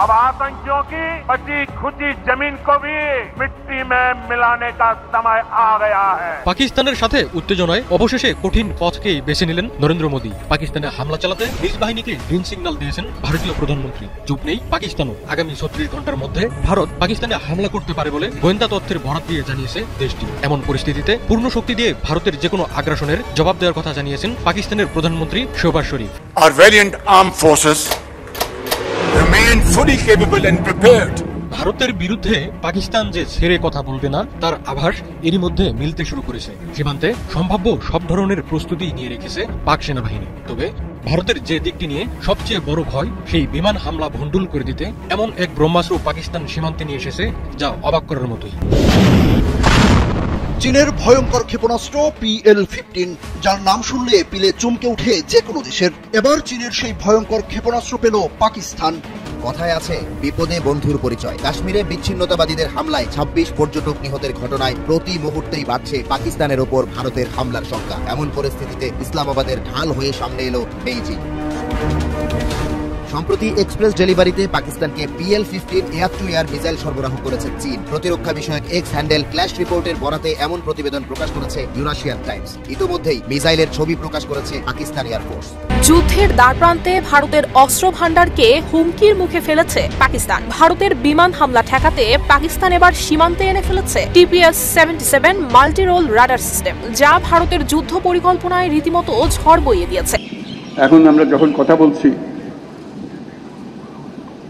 अब आतंकियों की बची खुची जमीन को भी मिट्टी में मिलाने का समय आ गया है। পাকিস্তানের সাথে উত্তেজনায় অবশেষে কঠিন পথকেই বেছে নিলেন নরেন্দ্র মোদী। পাকিস্তানে হামলা চালাতে নিজ বাহিনীকে গ্রিন সিগন্যাল দিয়েছেন ভারতীয় প্রধানমন্ত্রী। চুপ নেই পাকিস্তানও। আগামী 36 ঘন্টার মধ্যে ভারত পাকিস্তানে হামলা করতে পারে বলে গোয়েন্দা তথ্যের বরাত দিয়ে জানিয়েছে দেশটি। এমন পরিস্থিতিতে পূর্ণ শক্তি দিয়ে ভারতের যে কোনো আগ্রাসনের জবাব দেওয়ার কথা জানিয়েছেন পাকিস্তানের প্রধানমন্ত্রী শেহবাজ শরীফ। Our valiant armed forces remain fully capable and prepared. ভারতের বিরুদ্ধে পাকিস্তান যে ছেড়ে কথা বলবে না তার আভাস এরই মধ্যে মিলতে শুরু করেছে। সীমান্তে সম্ভাব্য সব ধরনের প্রস্তুতি নিয়ে রেখেছে পাক সেনাবাহিনী। তবে ভারতের যে দিকটি নিয়ে সবচেয়ে বড় ভয় সেই বিমান হামলা ভণ্ডুল করে দিতে এমন এক ব্রহ্মাস্ত্র পাকিস্তান সীমান্তে নিয়ে এসেছে যা অবাক করার মতোই। চীনের ভয়ঙ্কর ক্ষেপণাস্ত্র PL-15, যার নাম শুনলে পিলে চমকে উঠে যে কোনো দেশের। এবার চীনের সেই ভয়ঙ্কর ক্ষেপণাস্ত্র পেল পাকিস্তান। কথায় আছে বিপদে বন্ধুর পরিচয়। কাশ্মীরে বিচ্ছিন্নতাবাদীদের হামলায় 26 পর্যটক নিহতের ঘটনায় প্রতি মুহূর্তেই বাড়ছে পাকিস্তানের ওপর ভারতের হামলার সংখ্যা। এমন পরিস্থিতিতে ইসলামাবাদের ঢাল হয়ে সামনে এলো বেইজিং। সম্প্রতি এক্সপ্রেস ডেলিভারিতে পাকিস্তানকে PL-15 air two air missile সরবরাহ করেছে চীন। প্রতিরক্ষা বিষয়ক এক্স হ্যান্ডেল ক্ল্যাশ রিপোর্টের বরাতে এমন প্রতিবেদন প্রকাশ করেছে ইউরাশিয়ান টাইমস। ইতোমধ্যেই মিসাইলের ছবি প্রকাশ করেছে পাকিস্তান এয়ারফোর্স। যুদ্ধের দ্বারপ্রান্তে ভারতের অস্ত্র ভান্ডারকে হুমকির মুখে ফেলেছে পাকিস্তান। ভারতের বিমান হামলা ঠেকাতে পাকিস্তান এবার সীমান্তে এনে ফেলেছে TPS-77 multi role radar system, যা ভারতের যুদ্ধ পরিকল্পনায় রীতিমতো ঝড় বইয়ে দিয়েছে। এখন আমরা যখন কথা বলছি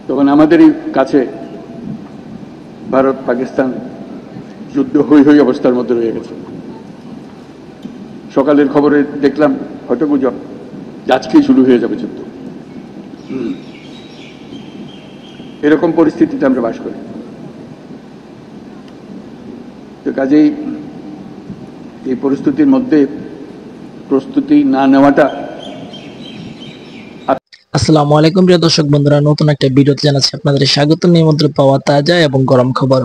তখন আমাদেরই কাছে ভারত পাকিস্তান যুদ্ধ হই হই অবস্থার মধ্যে রয়ে গেছে। সকালের খবরে দেখলাম হয়তো গুজব আজকেই শুরু হয়ে যাবে যুদ্ধ। এরকম পরিস্থিতিতে আমরা বাস করি। তো কাজেই এই পরিস্থিতির মধ্যে প্রস্তুতি না নেওয়াটা। আসসালামু আলাইকুম প্রিয় দর্শক বন্ধুরা, নতুন একটা ভিডিওতে জানাচ্ছি আপনাদের স্বাগত। নিমন্ত্রণ পাওয়া তাজা এবং গরম খবর।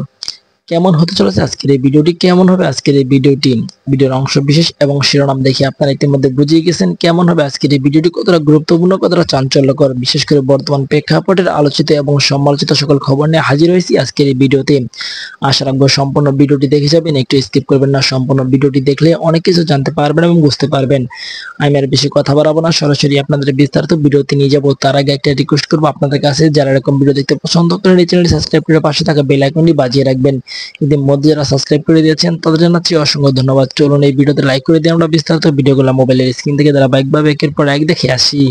কেমন হতে চলেছে আজকের এই ভিডিওটি, কেমন হবে আজকের এই ভিডিওটি, ভিডিওর অংশ বিশেষ এবং শিরোনাম দেখে আপনারা ইতিমধ্যে বুঝিয়ে গেছেন কেমন হবে আজকের এই ভিডিওটি, কতটা গুরুত্বপূর্ণ, কতটা চাঞ্চল্যকর। বিশেষ করে বর্তমান প্রেক্ষাপটের আলোচিত এবং সমালোচিত সকল খবর নিয়ে হাজির হয়েছি আজকের এই ভিডিওতে। আশা রাখবো সম্পূর্ণ ভিডিওটি দেখে যাবেন, একটু স্কিপ করবেন না। সম্পূর্ণ ভিডিওটি দেখলে অনেক কিছু জানতে পারবেন এবং বুঝতে পারবেন। আমি আর বেশি কথা বাড়াবো না, সরাসরি আপনাদের বিস্তারিত ভিডিওতে নিয়ে যাবো। তার আগে একটা রিকোয়েস্ট করবো আপনাদের কাছে, যারা এরকম ভিডিও দেখতে পছন্দ করেন এই চ্যানেলটি সাবস্ক্রাইব করে পাশে থাকা বেল আইকনটি বাজিয়ে রাখবেন। ইতিমধ্যে যারা সাবস্ক্রাইব করে দিয়েছেন তাদের জানাচ্ছি অসংখ্য ধন্যবাদ। চলুন এই ভিডিওতে লাইক করে দিয়ে আমরা বিস্তারিত ভিডিওগুলো মোবাইলের স্ক্রিন থেকে ধারাবাহিকভাবে একের পর এক দেখে আসি।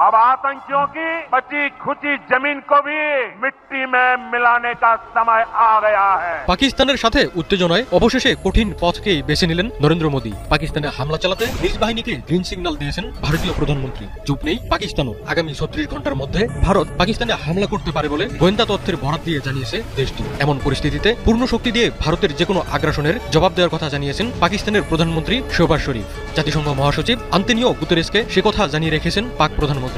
अब आतंकियों की बची खुची जमीन को भी मिट्टी में मिलाने का समय आ गया है। পাকিস্তানের সাথে উত্তেজনায় অবশেষে কঠিন পথকেই বেছে নিলেন নরেন্দ্র মোদী। পাকিস্তানে হামলা চালাতে নিজ বাহিনীকে গ্রিন সিগন্যাল দিয়েছেন ভারতীয় প্রধানমন্ত্রী। চুপ নেই পাকিস্তানও। আগামী 36 ঘন্টার মধ্যে ভারত পাকিস্তানে হামলা করতে পারে বলে গোয়েন্দা তথ্যের বরাত দিয়ে জানিয়েছে দেশটি। এমন পরিস্থিতিতে পূর্ণ শক্তি দিয়ে ভারতের যে কোনো আগ্রাসনের জবাব দেওয়ার কথা জানিয়েছেন পাকিস্তানের প্রধানমন্ত্রী শেহবাজ শরীফ। জাতিসংঘ মহাসচিব আন্তোনিও গুতেরেসকে সে কথা জানিয়ে রেখেছেন পাক প্রধানমন্ত্রী।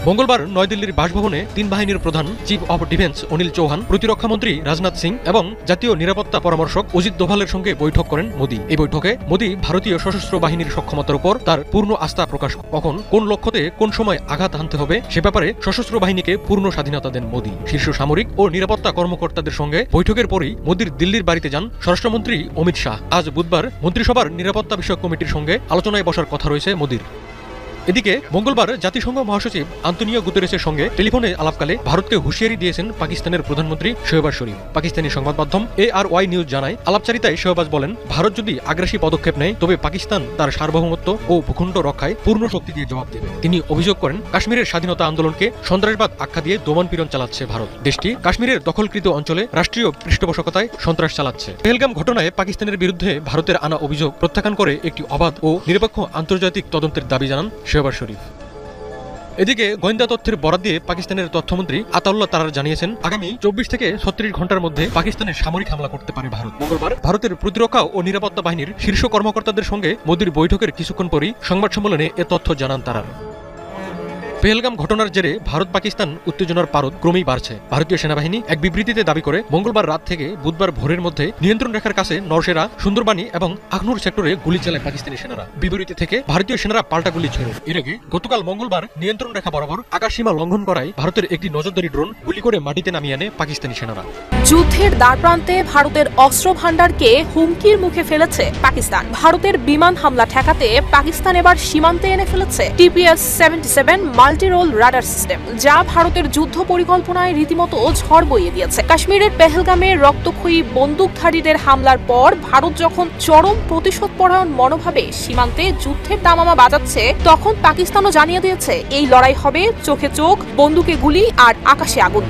মঙ্গলবার নয়াদিল্লির বাসভবনে তিন বাহিনীর প্রধান chief of defence Anil Chauhan, প্রতিরক্ষা মন্ত্রী রাজনাথ সিং এবং জাতীয় নিরাপত্তা পরামর্শক অজিত দোভালের সঙ্গে বৈঠক করেন মোদী। এই বৈঠকে মোদী ভারতীয় সশস্ত্র বাহিনীর সক্ষমতার উপর তার পূর্ণ আস্থা প্রকাশ কখন কোন লক্ষ্যতে কোন সময় আঘাত হানতে হবে সে ব্যাপারে সশস্ত্র বাহিনীকে পূর্ণ স্বাধীনতা দেন মোদী। শীর্ষ সামরিক ও নিরাপত্তা কর্মকর্তাদের সঙ্গে বৈঠকের পরেই মোদীর দিল্লির বাড়িতে যান স্বরাষ্ট্রমন্ত্রী অমিত শাহ। আজ বুধবার মন্ত্রিসভার নিরাপত্তা বিষয়ক কমিটির সঙ্গে আলোচনায় বসার কথা রয়েছে মোদীর। এদিকে মঙ্গলবার জাতিসংঘ মহাসচিব আন্তোনিও গুতেরেসের সঙ্গে টেলিফোনে আলাপকালে ভারতকে হুঁশিয়ারি দিয়েছেন পাকিস্তানের প্রধানমন্ত্রী শেহবাজ শরীফ। পাকিস্তানি সংবাদ মাধ্যম ARY নিউজ জানায়, আলাপচারিতায় শেহবাজ বলেন, ভারত যদি আগ্রাসী পদক্ষেপ নেয় তবে পাকিস্তান তার সার্বভৌমত্ব ও ভূখণ্ড রক্ষায় পূর্ণ শক্তি দিয়ে জবাব দেবে। তিনি অভিযোগ করেন, কাশ্মীরের স্বাধীনতা আন্দোলনকে সন্ত্রাসবাদ আখ্যা দিয়ে দমনপীড়ন চালাচ্ছে ভারত। দেশটি কাশ্মীরের দখলকৃত অঞ্চলে রাষ্ট্রীয় পৃষ্ঠপোষকতায় সন্ত্রাস চালাচ্ছে। পেহেলগাম ঘটনায় পাকিস্তানের বিরুদ্ধে ভারতের আনা অভিযোগ প্রত্যাখ্যান করে একটি অবাধ ও নিরপেক্ষ আন্তর্জাতিক তদন্তের দাবি জানান শেহবাজ শরীফ। এদিকে গোয়েন্দা তথ্যের বরাত দিয়ে পাকিস্তানের তথ্যমন্ত্রী আতাউল্লাহ তারার জানিয়েছেন, আগামী 24 থেকে 36 ঘন্টার মধ্যে পাকিস্তানে সামরিক হামলা করতে পারে ভারত। মঙ্গলবার ভারতের প্রতিরক্ষা ও নিরাপত্তা বাহিনীর শীর্ষ কর্মকর্তাদের সঙ্গে মোদির বৈঠকের কিছুক্ষণ পরই সংবাদ সম্মেলনে এ তথ্য জানান তারার। পেহেলগাম ঘটনার জেরে ভারত পাকিস্তান উত্তেজনার পারদ ক্রমেই বাড়ছে। ভারতীয় সেনাবাহিনী এক বিবৃতিতে দাবি করে, মঙ্গলবার রাত থেকে বুধবার ভোরের মধ্যে নিয়ন্ত্রণ রেখার কাছে নরসেরা, সুন্দরবানি এবং আখনুর সেক্টরে গুলি চালায় পাকিস্তানি সেনারা। বিবৃতি থেকে ভারতীয় সেনারা পাল্টা গুলি ছোড়ে। এর আগে গতকাল মঙ্গলবার নিয়ন্ত্রণ রেখা বরাবর আকাশসীমা লঙ্ঘন করায় ভারতের একটি নজরদারি ড্রোন গুলি করে মাটিতে নামিয়ে আনে পাকিস্তানি সেনারা। যুদ্ধের দ্বারপ্রান্তে ভারতের অস্ত্র ভান্ডারকে হুমকির মুখে ফেলেছে পাকিস্তান। ভারতের বিমান হামলা ঠেকাতে পাকিস্তান এবার সীমান্তে এনে ফেলেছে TPS-77 মাল্টি-রোল রাডার সিস্টেম, যা ভারতের যুদ্ধ পরিকল্পনায় রীতিমতো ঝড় বইয়ে দিয়েছে। কাশ্মীরের পেহেলগামে রক্তক্ষয়ী বন্দুকধারীদের হামলার পর ভারত যখন চরম প্রতিশোধপরায়ণ মনোভাবে সীমান্তে যুদ্ধের দামামা বাজাচ্ছে, তখন পাকিস্তানও জানিয়ে দিয়েছে এই লড়াই হবে চোখে চোখ, বন্দুকে গুলি আর আকাশে আগুন।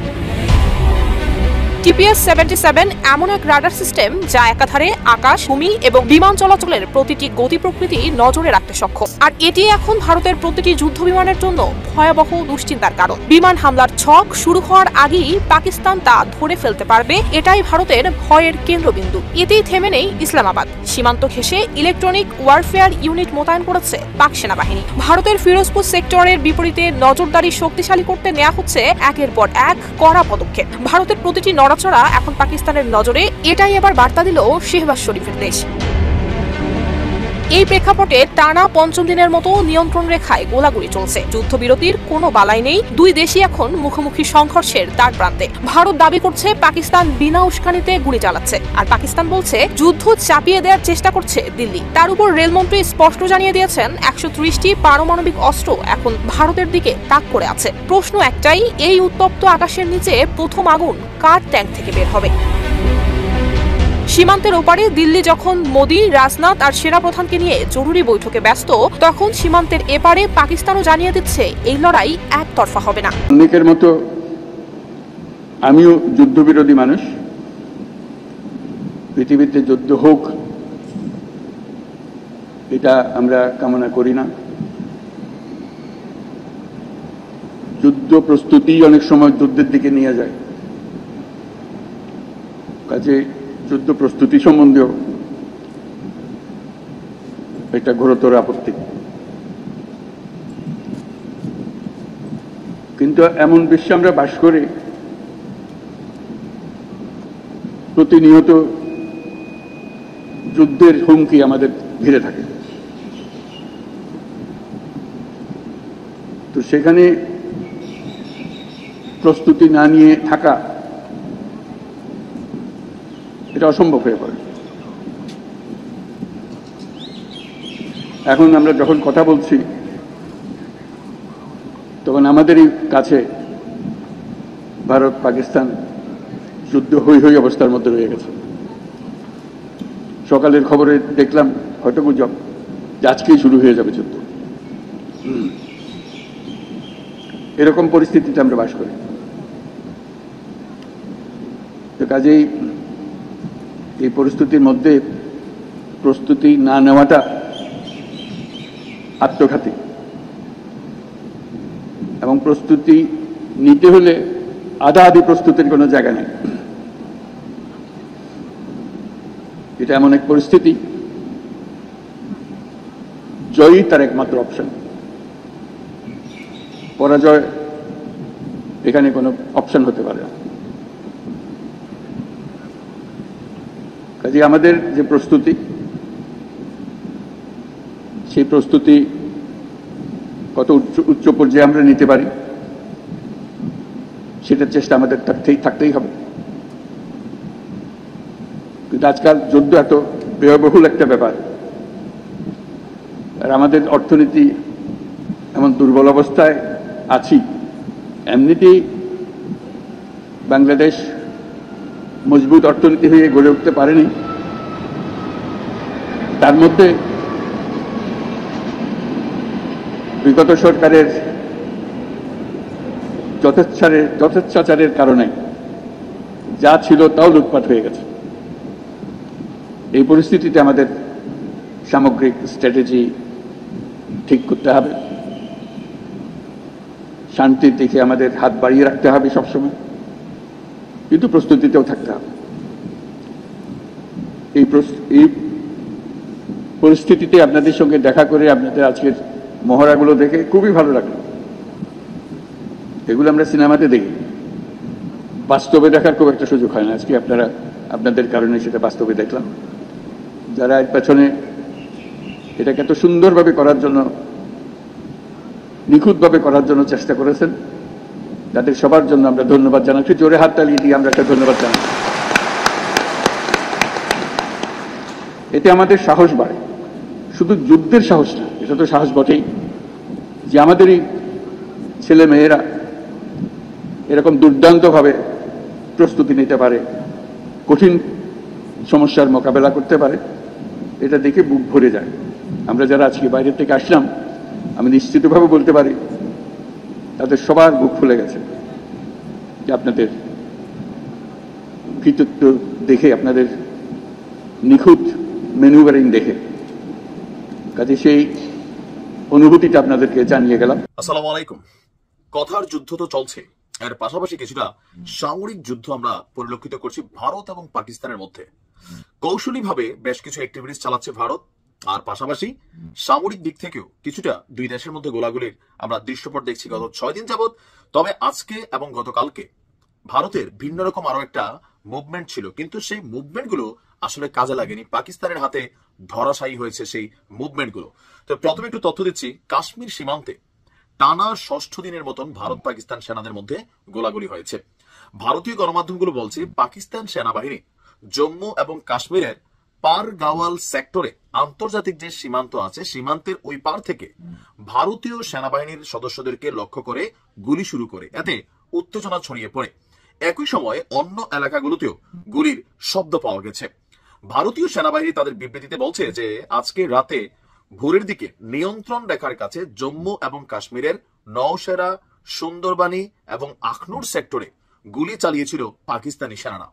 TPS-77 এমন এক রাডার সিস্টেম যা একাধারে আকাশ, ভূমি এবং বিমান চলাচলের প্রতিটি গতি প্রকৃতি নজরে রাখতে সক্ষম। আর এটি এখন ভারতের প্রতিটি যুদ্ধ বিমানের জন্য ভয়াবহ দুশ্চিন্তার কারণ। বিমান হামলার ছক শুরু হওয়ার আগেই পাকিস্তান তা ধরে ফেলতে পারবে, এটাই ভারতের ভয়ের কেন্দ্রবিন্দু। এতেই থেমে নেই ইসলামাবাদ। সীমান্ত ঘেঁষে ইলেকট্রনিক ওয়ারফেয়ার ইউনিট মোতায়েন করেছে পাক সেনাবাহিনী। ভারতের ফিরোজপুর সেক্টরের বিপরীতে নজরদারি শক্তিশালী করতে নেওয়া হচ্ছে একের পর এক কড়া পদক্ষেপ। ভারতের প্রতিটি নড়াচড়া এখন পাকিস্তানের নজরে, এটাই এবার বার্তা দিল শেহবাজ শরীফের দেশ। এই প্রেক্ষাপটে টানা ৫ম দিনের মতো নিয়ন্ত্রণ রেখায় গোলাগুলি চলছে। যুদ্ধবিরতির কোনো বালাই নেই, দুই দেশই এখন মুখোমুখি সংঘর্ষের দ্বারপ্রান্তে। ভারত দাবি করছে পাকিস্তান বিনা উস্কানিতে গুলি চালাচ্ছে, আর পাকিস্তান বলছে যুদ্ধ চাপিয়ে দেওয়ার চেষ্টা করছে দিল্লি। তার উপর রেলমন্ত্রী স্পষ্ট জানিয়ে দিয়েছেন ১৩০টি পারমাণবিক অস্ত্র এখন ভারতের দিকে তাক করে আছে। প্রশ্ন একটাই, এই উত্তপ্ত আকাশের নিচে প্রথম আগুন কার ট্যাঙ্ক থেকে বের হবে? সীমান্তের ওপারে দিল্লি যখন মোদি, রাজনাথ আর সেনাপ্রধানকে নিয়ে জরুরি বৈঠকে ব্যস্ত, তখন সীমান্তের এপারে পাকিস্তানও জানিয়ে দিচ্ছে এই লড়াই একতরফা হবে না। অনেকের মতো আমিও যুদ্ধবিরোধী মানুষ। পৃথিবীতে যুদ্ধ হোক এটা আমরা কামনা করি না। যুদ্ধ প্রস্তুতি অনেক সময় যুদ্ধের দিকে নিয়ে যায়। কাজে যুদ্ধ প্রস্তুতি সম্বন্ধেও এটা ঘোরতর আপত্তি। কিন্তু এমন বিশ্বে আমরা বাস করি, প্রতিনিয়ত যুদ্ধের হুমকি আমাদের ঘিরে থাকে। তো সেখানে প্রস্তুতি না নিয়ে থাকা এটা অসম্ভব হয়ে পড়ে। এখন আমরা যখন কথা বলছি তখন আমাদেরই কাছে ভারত পাকিস্তান যুদ্ধ হই হই অবস্থার মধ্যে রয়ে গেছে। সকালের খবরে দেখলাম হয়তো গুজব যে আজকেই শুরু হয়ে যাবে যুদ্ধ। এরকম পরিস্থিতিতে আমরা বাস করি। তো কাজেই এই পরিস্থিতির মধ্যে প্রস্তুতি না নেওয়াটা আত্মঘাতী, এবং প্রস্তুতি নিতে হলে আধা আধি প্রস্তুতির কোনো জায়গা নেই। এটা এমন এক পরিস্থিতি, জয়ই তার একমাত্র অপশন। পরাজয় এখানে কোনো অপশন হতে পারে না। কাজে আমাদের যে প্রস্তুতি, সেই প্রস্তুতি কত উচ্চ পর্যায়ে আমরা নিতে পারি সেটার চেষ্টা আমাদের থাকতেই হবে। কিন্তু আজকাল যুদ্ধ এত ব্যয়বহুল একটা ব্যাপার, আর আমাদের অর্থনীতি এমন দুর্বল অবস্থায় আছি, এমনিতেই বাংলাদেশ মজবুত অর্থনীতি হয়ে গড়ে উঠতে পারেনি। তার মধ্যে বিগত সরকারের যথেচ্ছাচারের কারণে যা ছিল তাও লুটপাট হয়ে গেছে। এই পরিস্থিতিতে আমাদের সামগ্রিক স্ট্র্যাটেজি ঠিক করতে হবে। শান্তির দিকে আমাদের হাত বাড়িয়ে রাখতে হবে সবসময়, কিন্তু প্রস্তুতিতেও থাকতে হবে। এই পরিস্থিতিতে আপনাদের সঙ্গে দেখা করে, আপনাদের আজকের মহড়াগুলো দেখে খুবই ভালো লাগলো। এগুলো আমরা সিনেমাতে দেখি, বাস্তবে দেখার খুব একটা সুযোগ হয় না। আজকে আপনাদের কারণে সেটা বাস্তবে দেখলাম। যারা এর পেছনে এটাকে এত সুন্দরভাবে করার জন্য, নিখুঁতভাবে করার জন্য চেষ্টা করেছেন, তাদের সবার জন্য আমরা ধন্যবাদ জানাচ্ছি। জোরে হাত তালিয়ে দিয়ে আমরা একটা ধন্যবাদ জানাচ্ছি। এতে আমাদের সাহস বাড়ে, শুধু যুদ্ধের সাহস না, এটা তো সাহস বটেই, যে আমাদেরই ছেলে মেয়েরা এরকম দুর্দান্তভাবে প্রস্তুতি নিতে পারে, কঠিন সমস্যার মোকাবেলা করতে পারে, এটা দেখে বুক ভরে যায়। আমরা যারা আজকে বাইরের থেকে আসলাম, আমি নিশ্চিতভাবে বলতে পারি তাদের সবার বুক ফুলে গেছে, যে আপনাদের কৃতিত্ব দেখে, আপনাদের নিখুঁত ম্যানুভারিং দেখে। কাজে সেই অনুভূতিটা আপনাদেরকে জানিয়ে গেলাম। আসসালামু আলাইকুম। কথার যুদ্ধ তো চলছে, এর পাশাপাশি কিছুটা সামরিক যুদ্ধ আমরা পরিলক্ষিত করছি ভারত এবং পাকিস্তানের মধ্যে। কৌশলীভাবে বেশ কিছু অ্যাক্টিভিটিস চালাচ্ছে ভারত, আর পাশাপাশি সামরিক দিক থেকেও কিছুটা দুই দেশের মধ্যে গোলাগুলির আমরা দৃশ্যপট দেখছি গত 6 দিন যাবৎ। তবে আজকে এবং গতকালকে ভারতের ভিন্ন রকম আরো একটা মুভমেন্ট ছিল, কিন্তু সেই মুভমেন্টগুলো আসলে কাজে লাগেনি, পাকিস্তানের হাতে ধরাশায়ী হয়েছে সেই মুভমেন্টগুলো। তো প্রথমে একটু তথ্য দিচ্ছি, কাশ্মীর সীমান্তে টানা 6ষ্ঠ দিনের মতন ভারত পাকিস্তান সেনাদের মধ্যে গোলাগুলি হয়েছে। ভারতীয় গণমাধ্যমগুলো বলছে পাকিস্তান সেনাবাহিনী জম্মু এবং কাশ্মীরের পারগাওয়াল সেক্টরে আন্তর্জাতিক যে সীমান্ত আছে, সীমান্তের ওই পার থেকে ভারতীয় সেনাবাহিনীর সদস্যদেরকে লক্ষ্য করে গুলি শুরু করে, এতে উত্তেজনা ছড়িয়ে পড়ে। একই সময়ে অন্য এলাকাগুলোতেও গুলির শব্দ পাওয়া গেছে। ভারতীয় সেনাবাহিনী তাদের বিবৃতিতে বলছে যে আজকে রাতে ভোরের দিকে নিয়ন্ত্রণ রেখার কাছে জম্মু এবং কাশ্মীরের নওশেরা, সুন্দরবানি এবং আখনুর সেক্টরে গুলি চালিয়েছিল পাকিস্তানি সেনারা।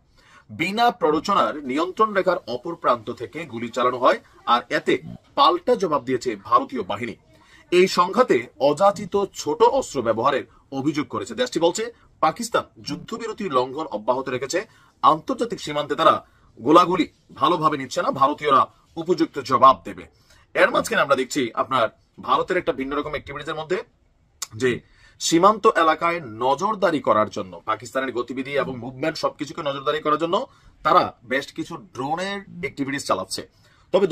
বিনা প্ররোচনার নিয়ন্ত্রণ রেখার অপর প্রান্ত থেকে গুলি চালানো হয়, আর এতে পাল্টা জবাব দিয়েছে ভারতীয় বাহিনী। এই সংঘাতে অযাচিত ছোট অস্ত্র ব্যবহারের অভিযোগ করেছে দেশটি। বলছে পাকিস্তান যুদ্ধবিরতির লঙ্ঘন অব্যাহত রেখেছে, আন্তর্জাতিক সীমান্তে তারা গোলাগুলি ভালোভাবে নিচ্ছে না, ভারতীয়রা উপযুক্ত জবাব দেবে। এর মাঝখানে আমরা দেখছি আপনার ভারতের একটা ভিন্ন রকম অ্যাক্টিভিটির মধ্যে, যে সীমান্ত এলাকায় নজরদারি করার জন্য, পাকিস্তানের গতিবিধি এবং মুভমেন্ট সবকিছুকে নজরদারি করার জন্য তারা বেশ কিছু ড্রোনের অ্যাক্টিভিটিস চালাচ্ছে। তবে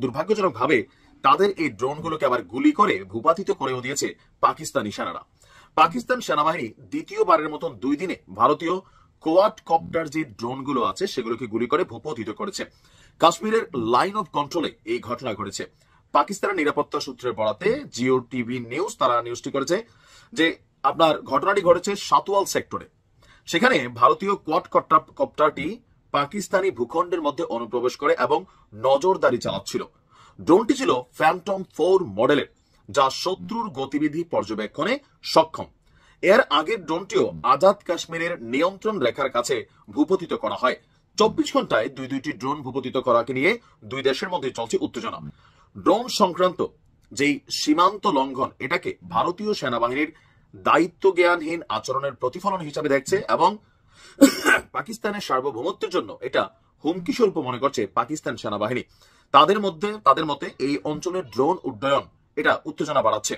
দুর্ভাগ্যজনক ভাবে তাদের এই ড্রোনগুলোকে আবার গুলি করে ভূপাতিত করেও দিয়েছে পাকিস্তানি সেনারা। পাকিস্তান সেনাবাহিনী দ্বিতীয়বারের মতন 2 দিনে ভারতীয় কোয়াড কপ্টার যে ড্রোনগুলো আছে সেগুলোকে গুলি করে ভূপাতিত করেছে। কাশ্মীরের লাইন অফ কন্ট্রোলে এই ঘটনা ঘটেছে। পাকিস্তানের নিরাপত্তা সূত্রের বরাতে জিও টিভি নিউজ তারা নিউজটি করেছে যে আপনার ঘটনাটি ঘটেছে সাতওয়াল সেক্টরে। সেখানে ভারতীয় কোয়াড কপ্টারটি পাকিস্তানি ভূখণ্ডের মধ্যে অনুপ্রবেশ করে এবং নজরদারি চালাচ্ছিল। ড্রোনটি ছিল ফ্যান্টম 4 মডেলের, যা শত্রুর গতিবিধি পর্যবেক্ষণে সক্ষম। এর আগের ড্রোনটিও আজাদ কাশ্মীরের নিয়ন্ত্রণ রেখার কাছে ভূপতিত করা হয়। 24 ঘন্টায় দুইটি ড্রোন ভূপতিত করাকে নিয়ে দুই দেশের মধ্যে চলছে উত্তেজনা। ড্রোন সংক্রান্ত যেই সীমান্ত লঙ্ঘন, এটাকে ভারতীয় সেনাবাহিনীর দায়িত্ব জ্ঞানহীন আচরণের প্রতিফলন হিসাবে দেখছে এবং পাকিস্তানের সার্বভৌমত্বের জন্য এটা হুমকি স্বরূপ মনে করছে পাকিস্তান সেনাবাহিনী। তাদের মতে এই অঞ্চলের ড্রোন উড্ডয়ন এটা উত্তেজনা বাড়াচ্ছে।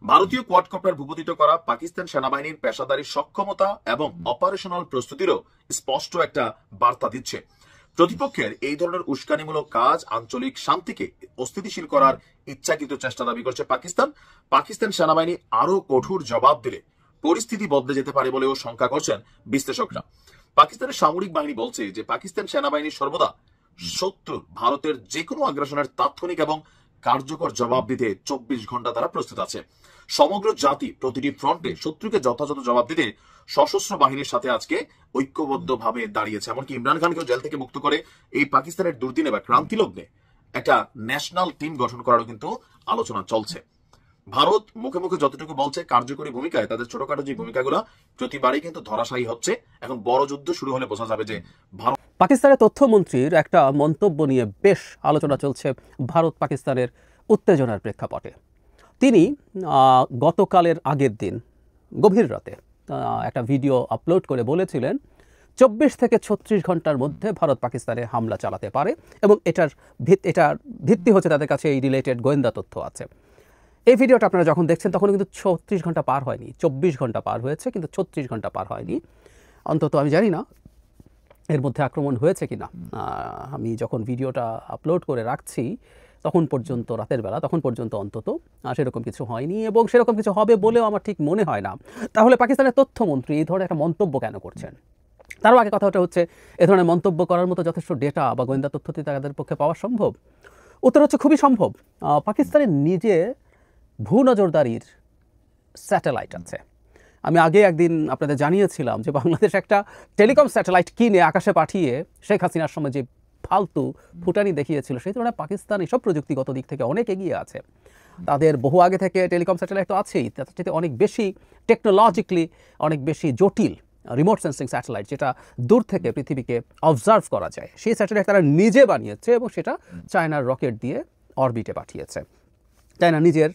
ভারতীয় কোয়াডকপ্টার ভূপতিত করা পাকিস্তান সেনাবাহিনীর পেশাদারী সক্ষমতা এবং অপারেশনাল প্রস্তুতিরও স্পষ্ট একটা বার্তা দিচ্ছে। প্রতিপক্ষের এই ধরনের উস্কানিমূলক কাজ আঞ্চলিক শান্তিকে অস্থিতিশীল করার ইচ্ছাকৃত চেষ্টা দাবি করছে পাকিস্তান। পাকিস্তান সেনাবাহিনী আরো কঠোর জবাব দিলে পরিস্থিতি বদলে যেতে পারে বলেও শঙ্কা করছেন বিশ্লেষকরা। পাকিস্তানের সামরিক বাহিনী বলছে যে পাকিস্তান সেনাবাহিনী সর্বদা শত্রু ভারতের যে কোনো আগ্রাসনের তাৎক্ষণিক এবং কার্যকর জবাব দিতে 24 ঘন্টা তারা প্রস্তুত আছে। সমগ্র জাতি প্রতিটি ফ্রন্টে শত্রুকে যথাযথ জবাব দিতে সশস্ত্র বাহিনীর সাথে আজকে ঐক্যবদ্ধভাবে দাঁড়িয়েছে। এমনকি ইমরান খানকেও জেল থেকে মুক্ত করে এই পাকিস্তানের দুর্দিনে বা ক্রান্তি লগ্নে একটা ন্যাশনাল টিম গঠন করারও কিন্তু আলোচনা চলছে। ভারত মুখে মুখে যতটুকু বলছে কার্যকরী ভূমিকায়, তাদের ছোটখাটো যে ভূমিকাগুলো প্রতিবারই কিন্তু ধরাশায়ী হচ্ছে। এখন বড় যুদ্ধ শুরু হলে বোঝা যাবে যে ভারত। পাকিস্তানের তথ্যমন্ত্রীর একটা মন্তব্য নিয়ে বেশ আলোচনা চলছে ভারত পাকিস্তানের উত্তেজনার প্রেক্ষাপটে। তিনি গতকালের আগের দিন গভীর রাতে একটা ভিডিও আপলোড করে বলেছিলেন 24 থেকে 36 ঘন্টার মধ্যে ভারত পাকিস্তানে হামলা চালাতে পারে, এবং এটার ভিত্তি হচ্ছে তাদের কাছে এই রিলেটেড গোয়েন্দা তথ্য আছে। এই ভিডিওটা আপনারা যখন দেখছেন তখন কিন্তু 36 ঘন্টা পার হয়নি, 24 ঘন্টা পার হয়েছে, কিন্তু 36 ঘন্টা পার হয়নি। অন্তত আমি জানি না এর মধ্যে আক্রমণ হয়েছে কিনা। আমি যখন ভিডিওটা আপলোড করে রাখছি তখন পর্যন্ত, রাতের বেলা, তখন পর্যন্ত অন্তত সেরকম কিছু হয়নি, এবং সেরকম কিছু হবে বলেও আমার ঠিক মনে হয় না। তাহলে পাকিস্তানের তথ্যমন্ত্রী এই ধরনের একটা মন্তব্য কেন করছেন? তারও আগে কথাটা হচ্ছে, এ ধরনের মন্তব্য করার মতো যথেষ্ট ডেটা বা গোয়েন্দা তথ্য তাদের পক্ষে পাওয়া সম্ভব? উত্তর হচ্ছে খুবই সম্ভব। পাকিস্তানের নিজে ভূ নজরদারির স্যাটেলাইট আছে। আমি আগে একদিন আপনাদের জানিয়েছিলাম যে বাংলাদেশ একটা টেলিকম স্যাটেলাইট কিনে আকাশে পাঠিয়ে শেখ হাসিনার সময় যে ফালতু ফুটানি দেখিয়েছিল, সেই তুলনায় পাকিস্তান এইসব প্রযুক্তিগত দিক থেকে অনেক এগিয়ে আছে। তাদের বহু আগে থেকে টেলিকম স্যাটেলাইট তো আছেই, তার সাথে অনেক বেশি টেকনোলজিক্যালি অনেক বেশি জটিল রিমোট সেন্সিং স্যাটেলাইট, যেটা দূর থেকে পৃথিবীকে অবজার্ভ করা যায়, সেই স্যাটেলাইট তারা নিজে বানিয়েছে এবং সেটা চায়নার রকেট দিয়ে অরবিটে পাঠিয়েছে। চায়না নিজের,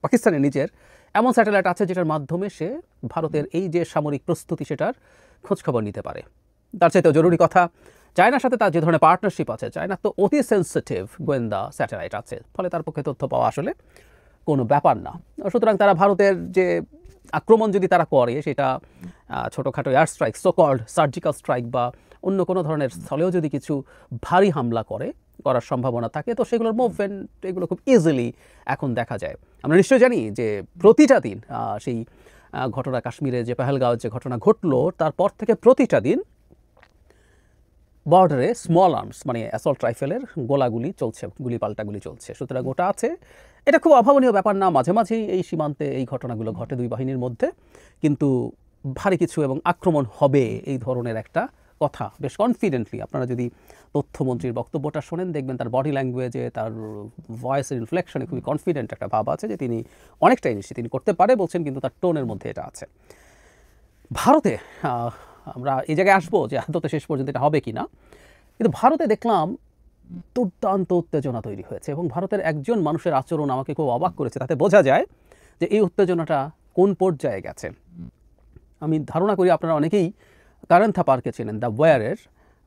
পাকিস্তানের নিজের এমন স্যাটেলাইট আছে যেটার মাধ্যমে সে ভারতের এই যে সামরিক প্রস্তুতি সেটার খোঁজখবর নিতে পারে। তার চাইতেও জরুরি কথা, চায়নার সাথে তার যে ধরনের পার্টনারশিপ আছে, চায়নার তো অতি সেন্সিটিভ গোয়েন্দা স্যাটেলাইট আছে, ফলে তার পক্ষে তথ্য পাওয়া আসলে কোনো ব্যাপার না। সুতরাং তারা ভারতের যে আক্রমণ যদি তারা করে, সেটা ছোটোখাটো air strike, so-called surgical strike বা অন্য কোনো ধরনের স্থলেও যদি কিছু ভারী হামলা করার সম্ভাবনা থাকে, তো সেগুলোর মুভমেন্ট এগুলো খুব ইজিলি এখন দেখা যায়। আমরা নিশ্চয়ই জানি যে প্রতিটা দিন সেই ঘটনা, কাশ্মীরে যে পেহেলগাঁও যে ঘটনা ঘটলো, তারপর থেকে প্রতিটা দিন বর্ডারে স্মল আর্মস মানে অ্যাসল্ট রাইফেলের গোলাগুলি চলছে, গুলি চলছে। সুতরাং ওটা আছে, এটা খুব অভাবনীয় ব্যাপার না। মাঝে মাঝেই এই সীমান্তে এই ঘটনাগুলো ঘটে দুই বাহিনীর মধ্যে, কিন্তু ভারী কিছু এবং আক্রমণ হবে এই ধরনের একটা কথা বেশ কনফিডেন্টলি, আপনারা যদি তথ্যমন্ত্রীর বক্তব্যটা শোনেন দেখবেন তার বডি ল্যাঙ্গুয়েজে, তার ভয়েসের ইনফ্লেকশনে খুবই কনফিডেন্ট একটা ভাব আছে যে তিনি অনেকটাই নিশ্চিত তিনি করতে পারে বলছেন, কিন্তু তার টোনের মধ্যে এটা আছে। ভারতে আমরা এই জায়গায় আসবো যে আদতে শেষ পর্যন্ত এটা হবে কি না, কিন্তু ভারতে দেখলাম দুর্দান্ত উত্তেজনা তৈরি হয়েছে, এবং ভারতের একজন মানুষের আচরণ আমাকে খুব অবাক করেছে। তাতে বোঝা যায় যে এই উত্তেজনাটা কোন পর্যায়ে গেছে। আমি ধারণা করি আপনারা অনেকেই কারণ থাপারকে চেনেন, দ্য ওয়ারের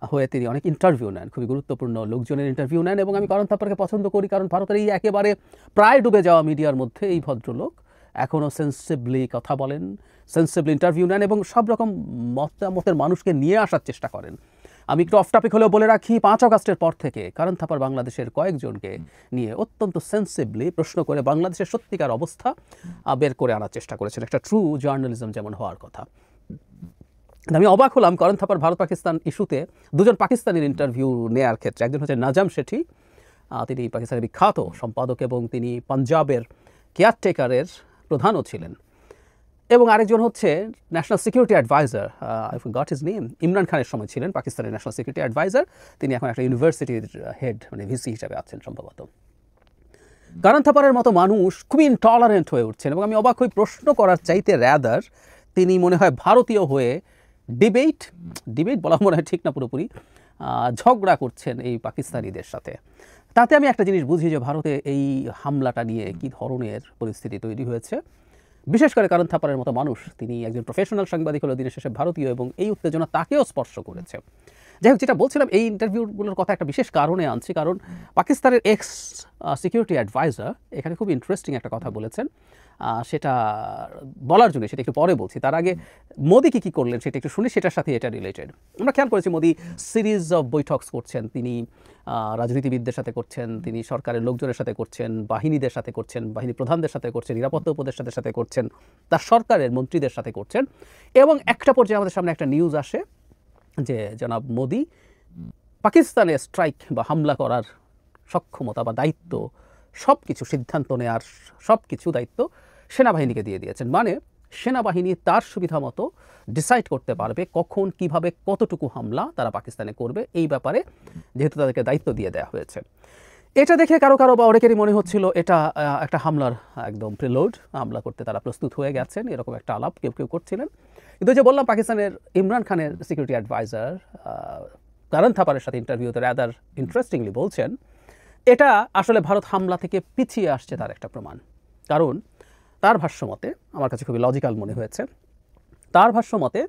হয়ে তিনি অনেক ইন্টারভিউ নেন, খুবই গুরুত্বপূর্ণ লোকজনের ইন্টারভিউ নেন, এবং আমি কারণ থাপারকে পছন্দ করি কারণ ভারতের এই একেবারে প্রায় ডুবে যাওয়া মিডিয়ার মধ্যে এই ভদ্রলোক এখনও সেন্সিবলি কথা বলেন, সেন্সিবলি ইন্টারভিউ নেন, এবং সব রকম মতামতের মানুষকে নিয়ে আসার চেষ্টা করেন। আমি একটু অফ টপিক হলেও বলে রাখি, 5 আগস্টের পর থেকে কারণ থাপার বাংলাদেশের কয়েকজনকে নিয়ে অত্যন্ত সেন্সিবলি প্রশ্ন করে বাংলাদেশের সত্যিকার অবস্থা বের করে আনার চেষ্টা করেছেন, একটা ট্রু জার্নালিজম যেমন হওয়ার কথা। আমি অবাক হলাম কারণ থাপার ভারত পাকিস্তান ইস্যুতে দুজন পাকিস্তানির ইন্টারভিউ নেওয়ার ক্ষেত্রে। একজন হচ্ছে নাজাম শেঠি, তিনি পাকিস্তানের বিখ্যাত সম্পাদক এবং তিনি পাঞ্জাবের কেয়ারটেকারের প্রধানও ছিলেন, এবং আরেকজন হচ্ছে national security adviser, I forgot his name, Imran খানের সময় ছিলেন পাকিস্তানের ন্যাশনাল সিকিউরিটি অ্যাডভাইজার, তিনি এখন একটা ইউনিভার্সিটির হেড মানে ভিসি হিসাবে আছেন সম্ভবত। কারণ থাপারের মতো মানুষ খুবই ইনটলারেন্ট হয়ে উঠছেন, এবং আমি অবাক হই প্রশ্ন করার চাইতে র্যাদার তিনি মনে হয় ভারতীয় হয়ে ডিবেট বলা মনে হয় ঠিক না পুরোপুরি, ঝগড়া করছেন এই পাকিস্তানিদের সাথে। তাতে আমি একটা জিনিস বুঝি যে ভারতে এই হামলাটা নিয়ে কী ধরনের পরিস্থিতি তৈরি হয়েছে। বিশেষ করে কারণ থাপারের মতো মানুষ, তিনি একজন প্রফেশনাল সাংবাদিক হলেও দিনের শেষে ভারতীয়, এবং এই উত্তেজনা তাকেও স্পর্শ করেছে। যাই হোক, যেটা বলছিলাম এই ইন্টারভিউগুলোর কথা একটা বিশেষ কারণে আনছি, কারণ পাকিস্তানের এক্স সিকিউরিটি অ্যাডভাইজার এখানে খুব ইন্টারেস্টিং একটা কথা বলেছেন, সেটা বলার জন্য সেটা একটু পরে বলছি। তার আগে মোদি কী করলেন সেটা একটু শুনি, সেটার সাথে এটা রিলেটেড। আমরা খেয়াল করেছি মোদি সিরিজ অফ বৈঠকস করছেন, তিনি রাজনীতিবিদদের সাথে করছেন, তিনি সরকারের লোকজনের সাথে করছেন, বাহিনীদের সাথে করছেন, বাহিনী প্রধানদের সাথে করছেন, নিরাপত্তা উপদেষ্টাদের সাথে করছেন, তার সরকারের মন্ত্রীদের সাথে করছেন, এবং একটা পর্যায়ে আমাদের সামনে একটা নিউজ আসে যে জনাব মোদি পাকিস্তানে স্ট্রাইক বা হামলা করার সক্ষমতা বা দায়িত্ব সব কিছু সিদ্ধান্ত নেওয়ার সব কিছু দায়িত্ব সেনাবাহিনীকে দিয়ে দিয়েছেন। মানে সেনাবাহিনী তার সুবিধা মতো ডিসাইড করতে পারবে কখন, কিভাবে, কতটুকু হামলা তারা পাকিস্তানে করবে, এই ব্যাপারে যেহেতু তাদেরকে দায়িত্ব দিয়ে দেওয়া হয়েছে। এটা দেখে কারো বা অনেকেরই মনে হচ্ছিল এটা একটা হামলার একদম প্রিলোড, হামলা করতে তারা প্রস্তুত হয়ে গেছেন, এরকম একটা আলাপ কেউ করছিলেন। কিন্তু যে বললাম, পাকিস্তানের ইমরান খানের সিকিউরিটি অ্যাডভাইজার কারণ থাপারের সাথে ইন্টারভিউতে রাদার ইন্টারেস্টিংলি বলছেন এটা আসলে ভারত হামলা থেকে পিছিয়ে আসছে তার একটা প্রমাণ। কারণ তার ভাষ্যমতে, আমার কাছে খুবই লজিক্যাল মনে হয়েছে, তার ভাষ্যমতে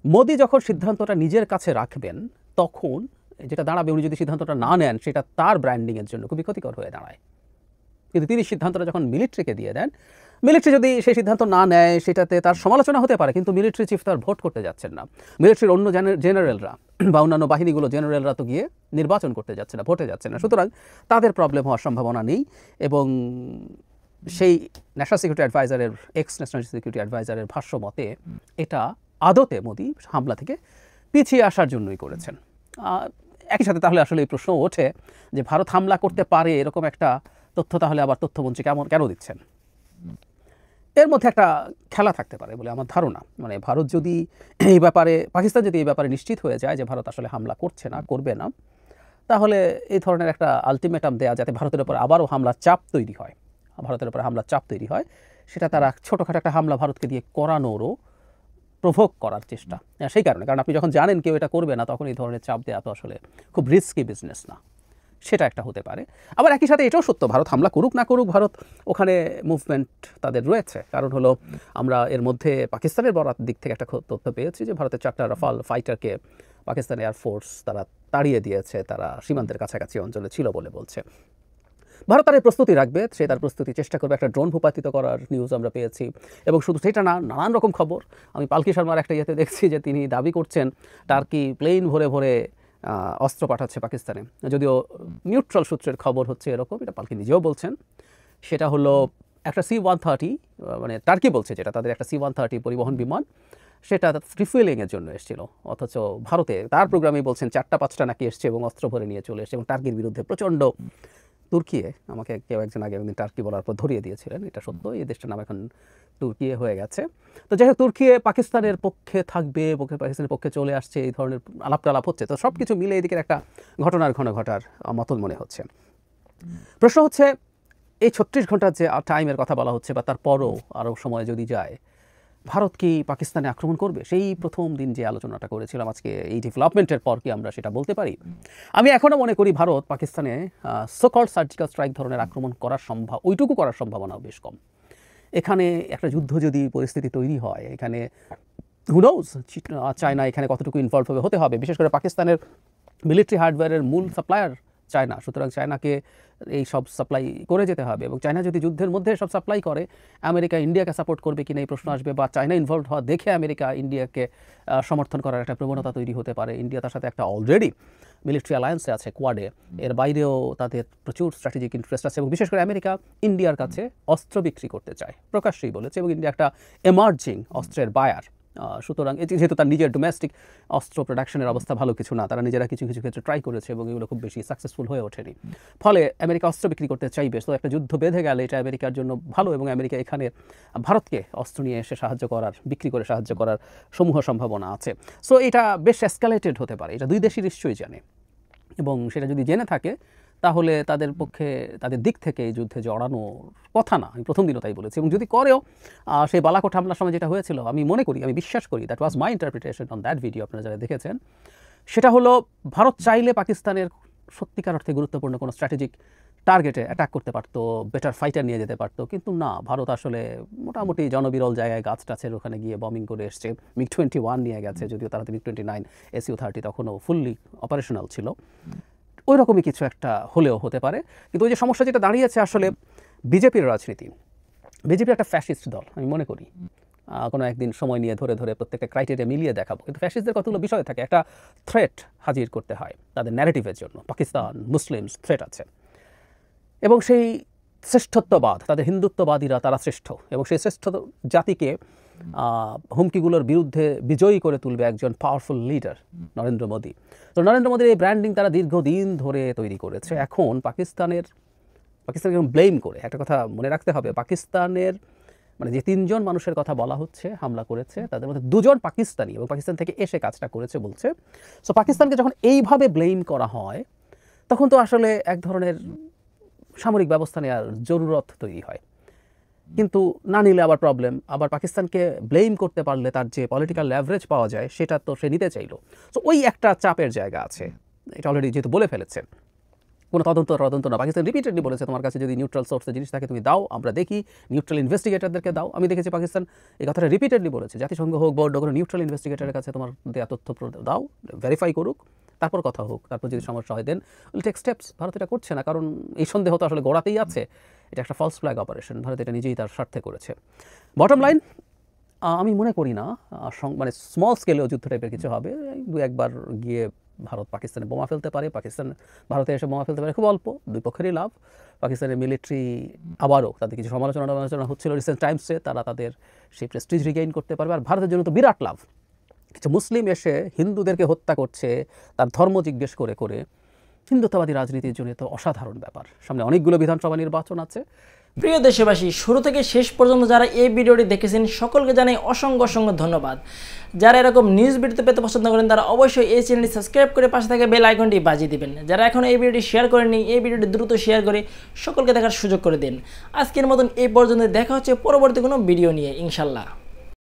মোদি যখন সিদ্ধান্তটা নিজের কাছে রাখবেন তখন যেটা দাঁড়াবে, উনি যদি সিদ্ধান্তটা না নেন সেটা তার ব্র্যান্ডিংয়ের জন্য খুবই ক্ষতিকর হয়ে দাঁড়ায়। কিন্তু তিনি সিদ্ধান্তটা যখন মিলিটারিকে দিয়ে দেন, মিলিটারি যদি সেই সিদ্ধান্ত না নেয় সেটাতে তার সমালোচনা হতে পারে, কিন্তু মিলিটারি চিফ তো আর ভোট করতে যাচ্ছেন না। মিলিটারির অন্য জেনারেলরা বা অন্যান্য বাহিনীগুলো জেনারেলরা তো গিয়ে নির্বাচন করতে যাচ্ছে না, ভোটে যাচ্ছে না। সুতরাং তাদের প্রবলেম হওয়ার সম্ভাবনা নেই। এবং সেই ন্যাশনাল সিকিউরিটি অ্যাডভাইজারের ন্যাশনাল সিকিউরিটি অ্যাডভাইজারের ভাষ্য মতে এটা আদতে মোদি হামলা থেকে পিছিয়ে আসার জন্যই করেছেন। একই সাথে তাহলে আসলে এই প্রশ্ন ওঠে যে ভারত হামলা করতে পারে এরকম একটা তথ্য তাহলে আবার তথ্যমন্ত্রী কেন দিচ্ছেন? এর মধ্যে একটা খেলা থাকতে পারে বলে আমার ধারণা। মানে ভারত যদি এই ব্যাপারে, পাকিস্তান যদি এই ব্যাপারে নিশ্চিত হয়ে যায় যে ভারত আসলে হামলা করছে না, করবে না, তাহলে এই ধরনের একটা আলটিমেটাম দেয়া যাতে ভারতের উপর আবারও হামলার চাপ তৈরি হয়, সেটা তারা ছোটোখাটো একটা হামলা ভারতকে দিয়ে করানোরও প্রভোগ করার চেষ্টা। সেই কারণে, কারণ আপনি যখন জানেন কেউ এটা করবে না তখন এই ধরনের চাপ দেওয়া তো আসলে খুব রিস্কি বিজনেস না, সেটা একটা হতে পারে। আবার একই সাথে এটাও সত্য, ভারত হামলা করুক না করুক, ভারত ওখানে মুভমেন্ট তাদের রয়েছে। কারণ হলো আমরা এর মধ্যে পাকিস্তানের বরাত দিক থেকে একটা তথ্য পেয়েছি যে ভারতের 4টা রাফাল ফাইটারকে পাকিস্তান এয়ারফোর্স তারা তাড়িয়ে দিয়েছে, তারা সীমান্তের কাছাকাছি অঞ্চলে ছিল বলে বলছে। ভারত তার প্রস্তুতি রাখবে, সে তার প্রস্তুতি চেষ্টা করবে। একটা ড্রোন ভূপাতিত করার নিউজ আমরা পেয়েছি। এবং শুধু সেটা না, নানান রকম খবর। আমি পালকি শর্মার একটা ইয়েতে দেখছি যে তিনি দাবি করছেন টার্কি প্লেন ভরে ভরে অস্ত্র পাঠাচ্ছে পাকিস্তানে। যদিও নিউট্রাল সূত্রের খবর হচ্ছে এরকম, এটা পালকি নিজেও বলছেন। সেটা হলো একটা C-130, মানে টার্কি বলছে যেটা তাদের একটা C-130 পরিবহন বিমান, সেটা রিফুয়েলিংয়ের জন্য এসেছিল। অথচ ভারতে তার প্রোগ্রামেই বলছেন 4টা-5টা নাকি এসছে এবং অস্ত্র ভরে নিয়ে চলে এসছে। এবং টার্কির বিরুদ্ধে প্রচণ্ড, তুর্কিয়ে, আমাকে কেউ একজন আগে একদিন টার্কি বলার পর ধরিয়ে দিয়েছিলেন, এটা সত্য, এই দেশটার নাম এখন তুর্কিয়ে হয়ে গেছে। তো যাই হোক, তুর্কিয়ে পাকিস্তানের পক্ষে থাকবে, পাকিস্তানের পক্ষে চলে আসছে, এই ধরনের আলাপ হচ্ছে। তো সব কিছু মিলে এদিকের একটা ঘটনার ঘটার মতন মনে হচ্ছে। প্রশ্ন হচ্ছে এই 36 ঘন্টার যে টাইমের কথা বলা হচ্ছে বা তারপরও আরও সময় যদি যায়, ভারত কি পাকিস্তানে আক্রমণ করবে? সেই প্রথম দিন যে আলোচনাটা করেছিলাম আজকে এই ডেভেলপমেন্টের পর কি আমরা সেটা বলতে পারি? আমি এখনও মনে করি ভারত পাকিস্তানে সো-কল্ড সার্জিক্যাল স্ট্রাইক ধরনের আক্রমণ করার ওইটুকু করার সম্ভাবনাও বেশ কম। এখানে একটা যুদ্ধ যদি পরিস্থিতি তৈরি হয়, এখানে হু নোজ চায়না এখানে কতটুকু ইনভলভ হতে হবে। বিশেষ করে পাকিস্তানের মিলিটারি হার্ডওয়্যারের মূল সাপ্লায়ার চায়না, সুতরাং চায়নাকে এই সব সাপ্লাই করে যেতে হবে। এবং চায়না যদি যুদ্ধের মধ্যে সব সাপ্লাই করে, আমেরিকা ইন্ডিয়াকে সাপোর্ট করবে কিনা এই প্রশ্ন আসবে, বা চায়না ইনভলভ হওয়া দেখে আমেরিকা ইন্ডিয়াকে সমর্থন করার একটা প্রবণতা তৈরি হতে পারে। ইন্ডিয়া তার সাথে একটা অলরেডি মিলিটারি অ্যালায়েন্সে আছে, কোয়াডে, এর বাইরেও তাদের প্রচুর স্ট্র্যাটেজিক ইন্টারেস্ট আছে। এবং বিশেষ করে আমেরিকা ইন্ডিয়ার কাছে অস্ত্র বিক্রি করতে চায়, প্রকাশ্যেই বলেছে। এবং ইন্ডিয়া একটা এমার্জিং অস্ত্রের বায়ার। সুতরাং যেহেতু তার নিজের ডোমেস্টিক অস্ত্র প্রোডাকশনের অবস্থা ভালো কিছু না, তারা নিজেরা কিছু ক্ষেত্রে ট্রাই করেছে এবং এগুলো খুব বেশি সাকসেসফুল হয়ে ওঠেনি। ফলে আমেরিকা অস্ত্র বিক্রি করতে চাইবে। তো একটা যুদ্ধ বেঁধে গেলে এটা আমেরিকার জন্য ভালো, এবং আমেরিকা এখানে ভারতকে অস্ত্র নিয়ে এসে বিক্রি করে সাহায্য করার সমূহ সম্ভাবনা আছে। সো এটা বেশ এসকালেটেড হতে পারে, এটা দুই দেশই নিশ্চয়ই জানে। এবং সেটা যদি জেনে থাকে তাহলে তাদের পক্ষে, তাদের দিক থেকে এই যুদ্ধে জড়ানোর কথা না। আমি প্রথম দিনও তাই বলেছি। এবং যদি করেও, সেই বালাকোট হামলার সময় যেটা হয়েছিল, আমি বিশ্বাস করি, that was my interpretation on that video, আপনারা যারা দেখেছেন, সেটা হলো ভারত চাইলে পাকিস্তানের সত্যিকার অর্থে গুরুত্বপূর্ণ কোনো স্ট্র্যাটেজিক টার্গেটে অ্যাটাক করতে পারতো, বেটার ফাইটার নিয়ে যেতে পারতো। কিন্তু না, ভারত আসলে মোটামুটি জনবিরল জায়গায় গাছ টাছের ওখানে গিয়ে বমিং করে এসছে। MiG-21 নিয়ে গেছে, যদিও তারা MiG-29 Su-30 তখনও ফুললি অপারেশনাল ছিল। ওই রকমই কিছু একটা হলেও হতে পারে। কিন্তু ওই যে সমস্যা যেটা দাঁড়িয়েছে আসলে বিজেপির রাজনীতি, বিজেপি একটা ফ্যাসিস্ট দল আমি মনে করি। কোনো একদিন সময় নিয়ে ধরে প্রত্যেকটা ক্রাইটেরিয়া মিলিয়ে দেখাবো। কিন্তু ফ্যাসিস্টদের কতগুলো বিষয় থাকে, একটা থ্রেট হাজির করতে হয় তাদের ন্যারেটিভের জন্য। পাকিস্তান, মুসলিমস থ্রেট আছে, এবং সেই শ্রেষ্ঠত্ববাদ, তাদের হিন্দুত্ববাদীরা তারা শ্রেষ্ঠ, এবং সেই শ্রেষ্ঠ জাতিকে হুমকিগুলোর বিরুদ্ধে বিজয়ী করে তুলবে একজন পাওয়ারফুল লিডার, নরেন্দ্র মোদী। তো নরেন্দ্র মোদীর এই ব্র্যান্ডিং তারা দীর্ঘদিন ধরে তৈরি করেছে। এখন পাকিস্তানের পাকিস্তানকে ব্লেম করে। একটা কথা মনে রাখতে হবে, পাকিস্তানের মানে যে 3 জন মানুষের কথা বলা হচ্ছে হামলা করেছে, তাদের মধ্যে 2 জন পাকিস্তানি এবং পাকিস্তান থেকে এসে কাজটা করেছে বলছে। সো পাকিস্তানকে যখন এইভাবে ব্লেম করা হয় তখন তো আসলে এক ধরনের সামরিক ব্যবস্থা নেওয়ার জরুরত তৈরি হয়, কিন্তু না নিলে আবার প্রবলেম। আবার পাকিস্তানকে ব্লেম করতে পারলে তার যে পলিটিক্যাল লেভারেজ পাওয়া যায় সেটা তো সে নিতে চাইলো। সো ওই একটা চাপের জায়গা আছে, এটা অলরেডি যেহেতু বলে ফেলেছে। কোনো তদন্ত না, পাকিস্তান রিপিটেডলি বলেছে তোমার কাছে যদি নিউট্রাল সোর্সের জিনিস থাকে তুমি দাও, আমরা দেখি, নিউট্রাল ইনভেস্টিগেটরদেরকে দাও। আমি দেখেছি পাকিস্তান এই কথাটা রিপিটেডলি বলেছে, জাতিসংঘ হোক বোর্ড হোক, নিউট্রাল ইনভেস্টিগেটরের কাছে তোমার দেওয়া তথ্য দাও, ভেরিফাই করুক, তারপর কথা হোক, তারপর যদি সমস্যা হয় then will take steps. Bharat এটা করছে না, কারণ এই সন্দেহ তো আসলে গোড়াতেই আছে, এটা একটা ফলস ফ্ল্যাগ অপারেশন, ভারত এটা নিজেই তার স্বার্থে করেছে। বটম লাইন, আমি মনে করি না মানে স্মল স্কেলেও যুদ্ধ টাইপের কিছু হবে। 2-1বার গিয়ে ভারত পাকিস্তানে বোমা ফেলতে পারে, পাকিস্তান ভারতে এসে বোমা ফেলতে পারে, খুব অল্প, 2 পক্ষেরই লাভ। পাকিস্তানের মিলিটারি আবারও তাদের কিছু সমালোচনা হচ্ছিল রিসেন্ট টাইমসে, তারা তাদের সেই প্রেস্টিজ রিগেইন করতে পারবে। আর ভারতের জন্য তো বিরাট লাভ, কিছু মুসলিম এসে হিন্দুদেরকে হত্যা করছে তার ধর্ম জিজ্ঞেস করে করে, হিন্দুত্ববাদী রাজনীতির জন্য তো অসাধারণ ব্যাপার। সামনে অনেকগুলো বিধানসভা নির্বাচন আছে। প্রিয় দেশবাসী, শুরু থেকে শেষ পর্যন্ত যারা এই ভিডিওটি দেখেছেন সকলকে জানাই অসংখ্য ধন্যবাদ। যারা এরকম নিউজ ভিডিও পেতে পছন্দ করেন তারা অবশ্যই এই চ্যানেলটি সাবস্ক্রাইব করে পাশে থাকা বেল আইকনটি বাজিয়ে দিবেন। যারা এখন এই ভিডিওটি শেয়ার করেননি, এই ভিডিওটি দ্রুত শেয়ার করে সকলকে দেখার সুযোগ করে দিন। আজকের মতন এই পর্যন্ত, দেখা হচ্ছে পরবর্তী কোনো ভিডিও নিয়ে ইনশাল্লাহ।